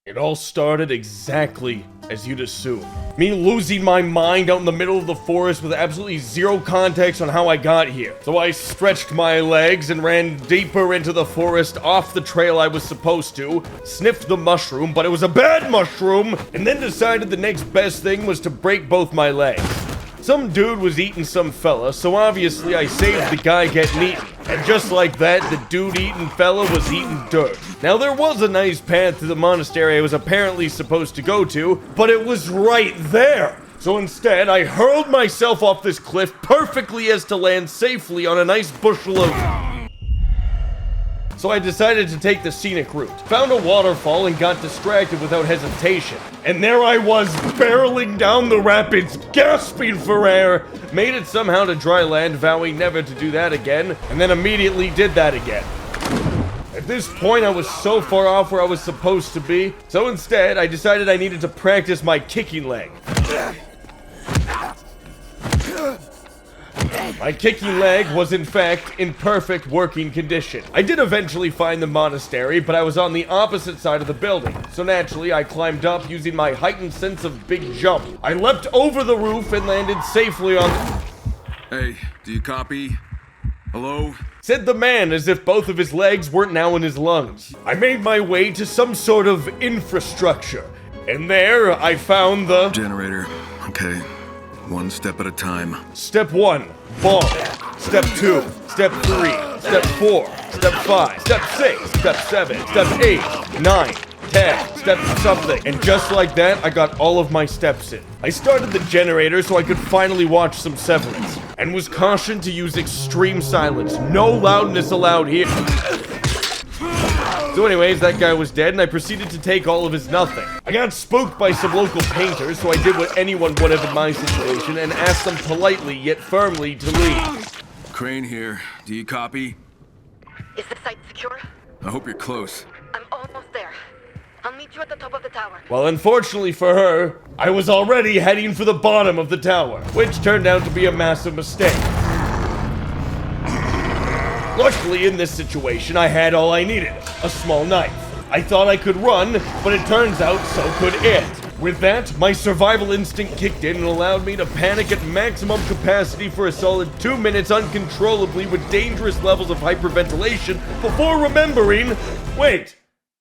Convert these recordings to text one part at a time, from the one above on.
It all started exactly as you'd assume. Me losing my mind out in the middle of the forest with absolutely zero context on how I got here. So I stretched my legs and ran deeper into the forest off the trail I was supposed to, sniffed the mushroom, but it was a bad mushroom, and then decided the next best thing was to break both my legs. Some dude was eating some fella, so obviously I saved the guy getting eaten. And just like that, the dude eating fella was eating dirt. Now there was a nice path to the monastery I was apparently supposed to go to, but it was right there. So instead, I hurled myself off this cliff perfectly as to land safely on a nice bushel of... So I decided to take the scenic route, found a waterfall and got distracted without hesitation. And there I was, barreling down the rapids, gasping for air, made it somehow to dry land, vowing never to do that again, and then immediately did that again. At this point, I was so far off where I was supposed to be, so instead, I decided I needed to practice my kicking leg. My kicking leg was in fact in perfect working condition. I did eventually find the monastery, but I was on the opposite side of the building. So naturally, I climbed up using my heightened sense of big jump. I leapt over the roof and landed safely on... Hey, do you copy? Hello? Said the man as if both of his legs weren't now in his lungs. I made my way to some sort of infrastructure. And there, I found the... Generator. Okay. One step at a time. Step 1, bomb. Step 2, Step 3, Step 4, Step 5, Step 6, Step 7, Step 8, 9, 10, Step something. And just like that, I got all of my steps in. I started the generator so I could finally watch some Severance, and was cautioned to use extreme silence. No loudness allowed here. So anyways, that guy was dead, and I proceeded to take all of his nothing. I got spooked by some local painters, so I did what anyone would have in my situation, and asked them politely, yet firmly, to leave. Crane here. Do you copy? Is the site secure? I hope you're close. I'm almost there. I'll meet you at the top of the tower. Well, unfortunately for her, I was already heading for the bottom of the tower, which turned out to be a massive mistake. Luckily, in this situation, I had all I needed, a small knife. I thought I could run, but it turns out so could it. With that, my survival instinct kicked in and allowed me to panic at maximum capacity for a solid 2 minutes uncontrollably with dangerous levels of hyperventilation before remembering, wait,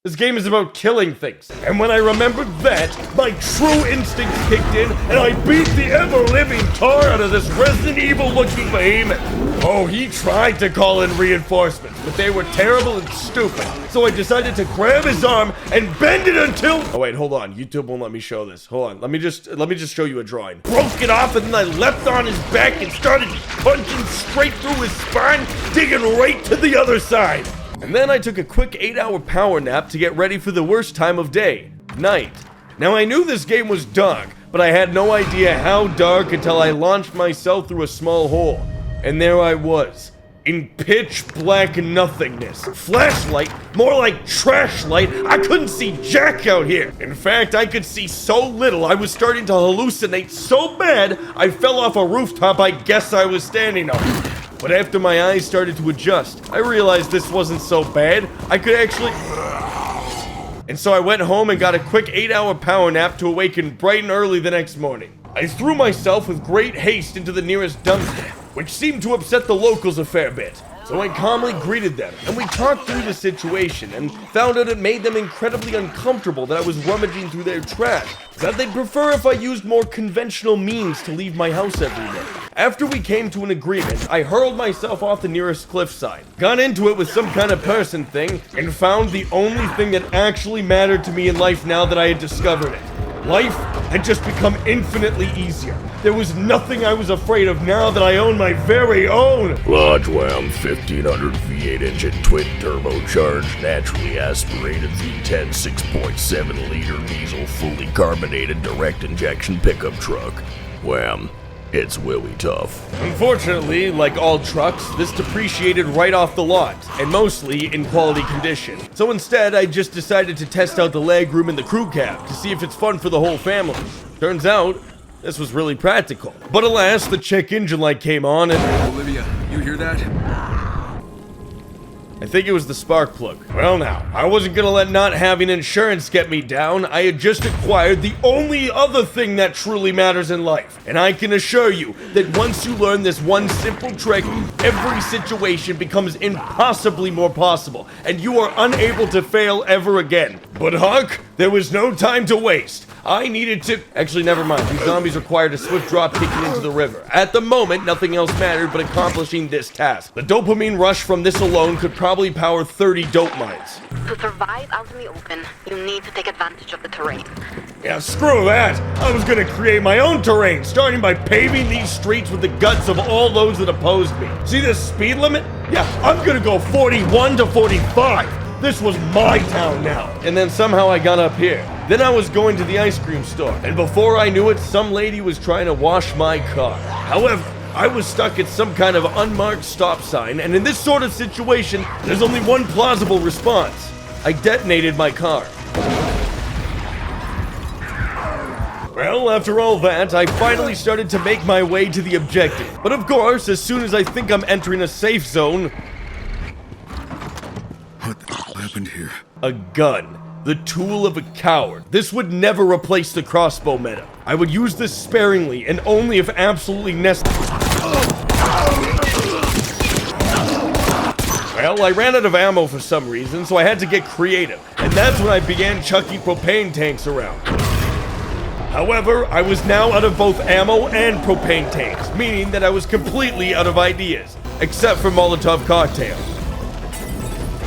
this game is about killing things. And when I remembered that, my true instincts kicked in and I beat the ever-living tar out of this Resident Evil-looking behemoth. Oh, he tried to call in reinforcements, but they were terrible and stupid. So I decided to grab his arm and bend it until... Oh wait, hold on. YouTube won't let me show this. Hold on. Let me just show you a drawing. Broke it off and then I leapt on his back and started punching straight through his spine, digging right to the other side. And then I took a quick 8-hour power nap to get ready for the worst time of day, night. Now I knew this game was dark, but I had no idea how dark until I launched myself through a small hole. And there I was, in pitch black nothingness. Flashlight, more like trash light. I couldn't see jack out here. In fact, I could see so little I was starting to hallucinate so bad I fell off a rooftop I guess I was standing on. But after my eyes started to adjust, I realized this wasn't so bad. I could actually... And so I went home and got a quick 8-hour power nap to awaken bright and early the next morning. I threw myself with great haste into the nearest dumpster, which seemed to upset the locals a fair bit. So I calmly greeted them, and we talked through the situation, and found out it made them incredibly uncomfortable that I was rummaging through their trash, that they'd prefer if I used more conventional means to leave my house every day. After we came to an agreement, I hurled myself off the nearest cliffside, got into it with some kind of person thing, and found the only thing that actually mattered to me in life now that I had discovered it. Life had just become infinitely easier. There was nothing I was afraid of now that I own my very own Large Wham 1500 V8 engine, twin turbocharged, naturally aspirated V10 6.7 liter diesel, fully carbonated direct injection pickup truck. Wham. It's willy tough. Unfortunately, like all trucks, this depreciated right off the lot, and mostly in quality condition. So instead, I just decided to test out the legroom in the crew cab to see if it's fun for the whole family. Turns out, this was really practical. But alas, the check engine light came on and... Olivia, you hear that? I think it was the spark plug. Well now, I wasn't gonna let not having insurance get me down. I had just acquired the only other thing that truly matters in life. And I can assure you that once you learn this one simple trick, every situation becomes impossibly more possible, and you are unable to fail ever again. But Huck, there was no time to waste. I needed to... Actually, never mind. These zombies required a swift drop kicking into the river. At the moment, nothing else mattered but accomplishing this task. The dopamine rush from this alone could probably power 30 dope mines. To survive out in the open, you need to take advantage of the terrain. Yeah, screw that! I was gonna create my own terrain, starting by paving these streets with the guts of all those that opposed me. See this speed limit? Yeah, I'm gonna go 41 to 45! This was my town now. And then somehow I got up here. Then I was going to the ice cream store. And before I knew it, some lady was trying to wash my car. However, I was stuck at some kind of unmarked stop sign, and in this sort of situation, there's only one plausible response. I detonated my car. Well, after all that, I finally started to make my way to the objective. But of course, as soon as I think I'm entering a safe zone... What happened here? A gun. The tool of a coward. This would never replace the crossbow meta. I would use this sparingly and only if absolutely necessary. Well, I ran out of ammo for some reason, so I had to get creative. And that's when I began chucking propane tanks around. However, I was now out of both ammo and propane tanks, meaning that I was completely out of ideas, except for Molotov cocktails.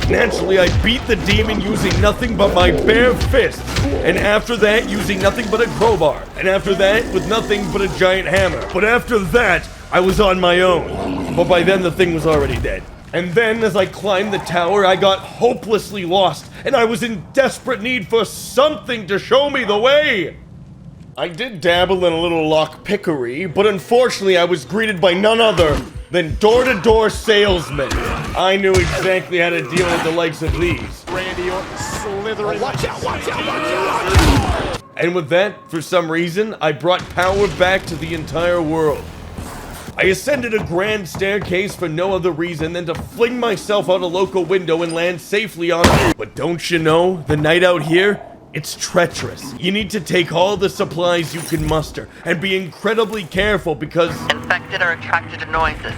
Naturally, I beat the demon using nothing but my bare fists, and after that, using nothing but a crowbar, and after that, with nothing but a giant hammer. But after that, I was on my own. But by then, the thing was already dead. And then, as I climbed the tower, I got hopelessly lost, and I was in desperate need for something to show me the way. I did dabble in a little lockpickery, but unfortunately, I was greeted by none other than door-to-door salesmen. I knew exactly how to deal with the likes of these. Randy Orton slithering. Watch out, watch out, watch out! And with that, for some reason, I brought power back to the entire world. I ascended a grand staircase for no other reason than to fling myself out a local window and land safely on it. But don't you know, the night out here, it's treacherous. You need to take all the supplies you can muster and be incredibly careful because infected are attracted to noises.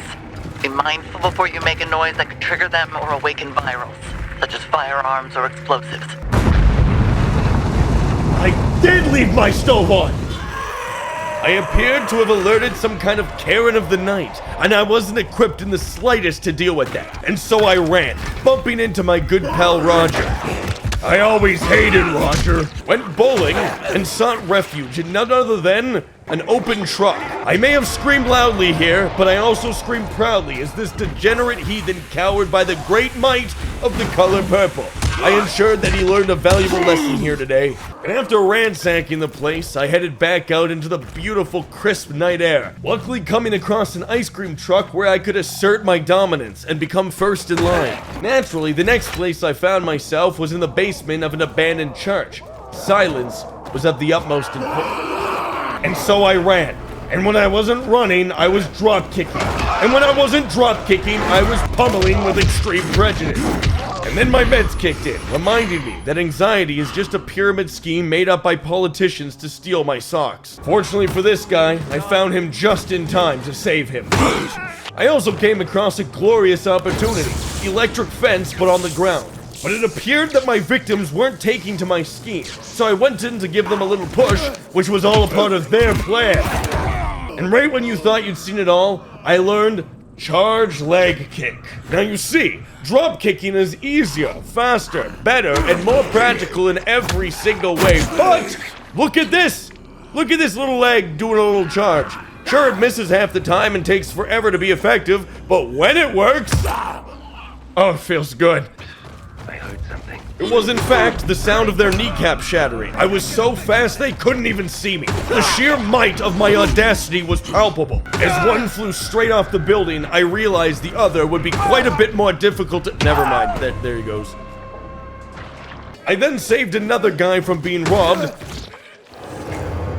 Be mindful before you make a noise that could trigger them or awaken virals, such as firearms or explosives. I did leave my stove on! I appeared to have alerted some kind of Karen of the night, and I wasn't equipped in the slightest to deal with that. And so I ran, bumping into my good pal Roger. I always hated Roger. Went bowling and sought refuge in none other than an open truck. I may have screamed loudly here, but I also screamed proudly as this degenerate heathen cowered by the great might of the color purple. I ensured that he learned a valuable lesson here today. And after ransacking the place, I headed back out into the beautiful, crisp night air, luckily coming across an ice cream truck where I could assert my dominance and become first in line. Naturally, the next place I found myself was in the basement of an abandoned church. Silence was of the utmost importance. And so I ran. And when I wasn't running, I was drop kicking. And when I wasn't drop kicking, I was pummeling with extreme prejudice. And then my meds kicked in, reminding me that anxiety is just a pyramid scheme made up by politicians to steal my socks. Fortunately for this guy, I found him just in time to save him. I also came across a glorious opportunity, electric fence but on the ground. But it appeared that my victims weren't taking to my scheme, so I went in to give them a little push, which was all a part of their plan. And right when you thought you'd seen it all, I learned charge leg kick. Now you see, drop kicking is easier, faster, better, and more practical in every single way. But look at this! Look at this little leg doing a little charge. Sure, it misses half the time and takes forever to be effective, but when it works, oh, it feels good. I heard something. It was in fact the sound of their kneecap shattering. I was so fast they couldn't even see me. The sheer might of my audacity was palpable. As one flew straight off the building, I realized the other would be quite a bit more difficult to— Never mind, there he goes. I then saved another guy from being robbed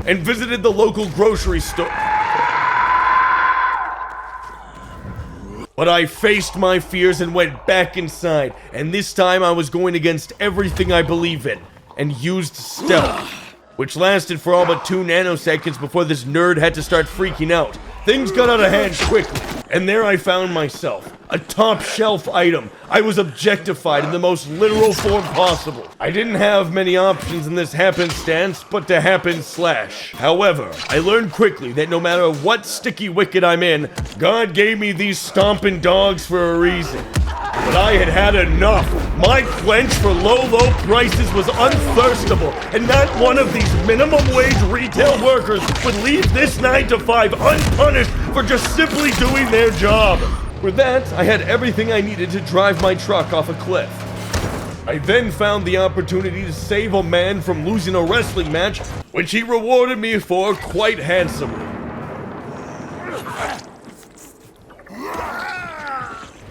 and visited the local grocery store. But I faced my fears and went back inside, and this time I was going against everything I believe in, and used stealth, which lasted for all but 2 nanoseconds before this nerd had to start freaking out. Things got out of hand quickly, and there I found myself, a top shelf item. I was objectified in the most literal form possible. I didn't have many options in this happenstance but to happen slash. However, I learned quickly that no matter what sticky wicket I'm in, God gave me these stomping dogs for a reason. But I had had enough. My quench for low prices was unthirstable, and not one of these minimum wage retail workers would leave this 9 to 5 unpunished for just simply doing their job. With that, I had everything I needed to drive my truck off a cliff. I then found the opportunity to save a man from losing a wrestling match, which he rewarded me for quite handsomely.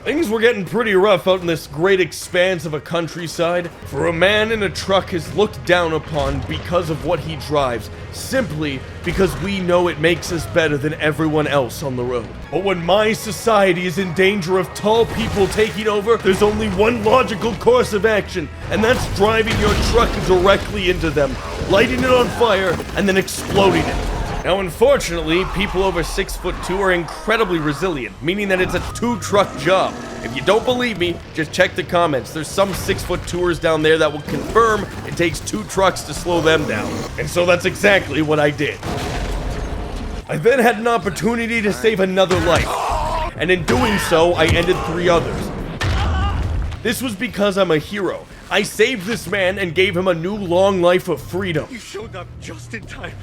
Things were getting pretty rough out in this great expanse of a countryside, for a man in a truck is looked down upon because of what he drives, simply because we know it makes us better than everyone else on the road. But when my society is in danger of tall people taking over, there's only one logical course of action, and that's driving your truck directly into them, lighting it on fire, and then exploding it. Now, unfortunately, people over 6'2" are incredibly resilient, meaning that it's a 2-truck job. If you don't believe me, just check the comments. There's some 6'2"ers down there that will confirm it takes 2 trucks to slow them down. And so that's exactly what I did. I then had an opportunity to save another life, and in doing so, I ended 3 others. This was because I'm a hero. I saved this man and gave him a new long life of freedom. You showed up just in time.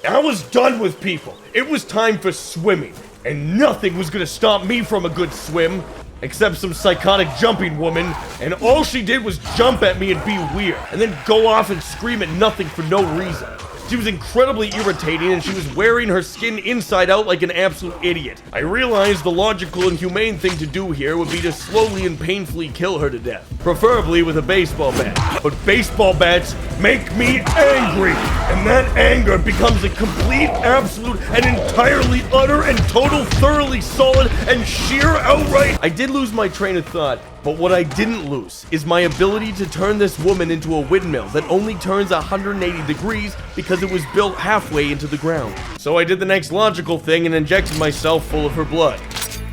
I was done with people. It was time for swimming, and nothing was gonna stop me from a good swim, except some psychotic jumping woman, and all she did was jump at me and be weird, and then go off and scream at nothing for no reason. She was incredibly irritating, and she was wearing her skin inside out like an absolute idiot. I realized the logical and humane thing to do here would be to slowly and painfully kill her to death, preferably with a baseball bat. But baseball bats make me angry, and that anger becomes a complete, absolute, and entirely utter and total, thoroughly solid and sheer outright. I did lose my train of thought, but what I didn't lose is my ability to turn this woman into a windmill that only turns 180 degrees because it was built halfway into the ground. So I did the next logical thing and injected myself full of her blood.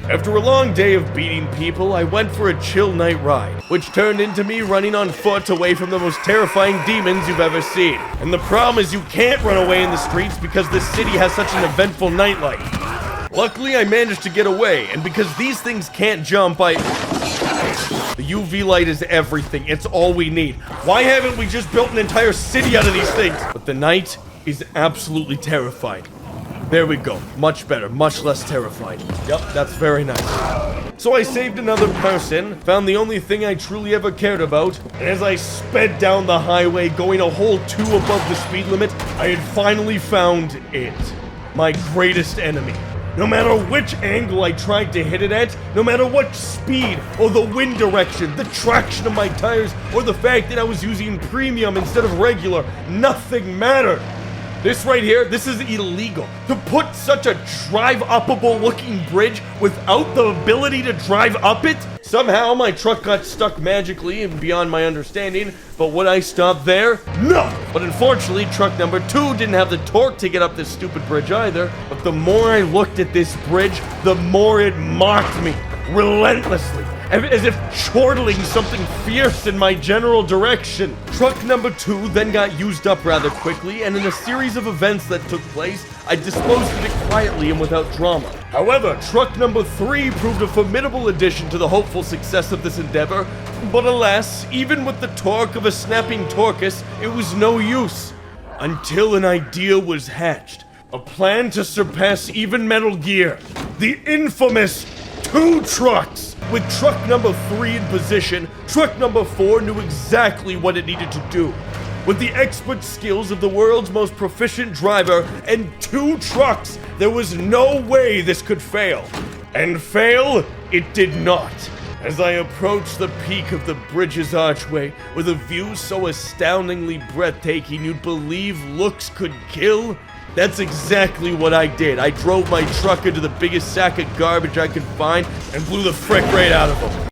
After a long day of beating people, I went for a chill night ride, which turned into me running on foot away from the most terrifying demons you've ever seen. And the problem is you can't run away in the streets because this city has such an eventful nightlife. Luckily, I managed to get away, and because these things can't jump, the UV light is everything. It's all we need. Why haven't we just built an entire city out of these things? But the night is absolutely terrifying. There we go. Much better. Much less terrifying. Yep, that's very nice. So I saved another person, found the only thing I truly ever cared about, and as I sped down the highway, going a whole 2 above the speed limit, I had finally found it. My greatest enemy. No matter which angle I tried to hit it at, no matter what speed, or the wind direction, the traction of my tires, or the fact that I was using premium instead of regular, nothing mattered. This right here, this is illegal. To put such a drive-uppable looking bridge without the ability to drive up it? Somehow my truck got stuck magically and beyond my understanding, but would I stop there? No! But unfortunately, truck number 2 didn't have the torque to get up this stupid bridge either. But the more I looked at this bridge, the more it mocked me, relentlessly, as if chortling something fierce in my general direction. Truck number 2 then got used up rather quickly, and in a series of events that took place, I disposed of it quietly and without drama. However, truck number 3 proved a formidable addition to the hopeful success of this endeavor, but alas, even with the torque of a snapping torcus, it was no use. Until an idea was hatched. A plan to surpass even Metal Gear. The infamous 2 trucks! With truck number 3 in position, truck number 4 knew exactly what it needed to do. With the expert skills of the world's most proficient driver and 2 trucks, there was no way this could fail. And fail, it did not. As I approached the peak of the bridge's archway, with a view so astoundingly breathtaking you'd believe looks could kill, That's exactly what I did. I drove my truck into the biggest sack of garbage I could find and blew the frick right out of them.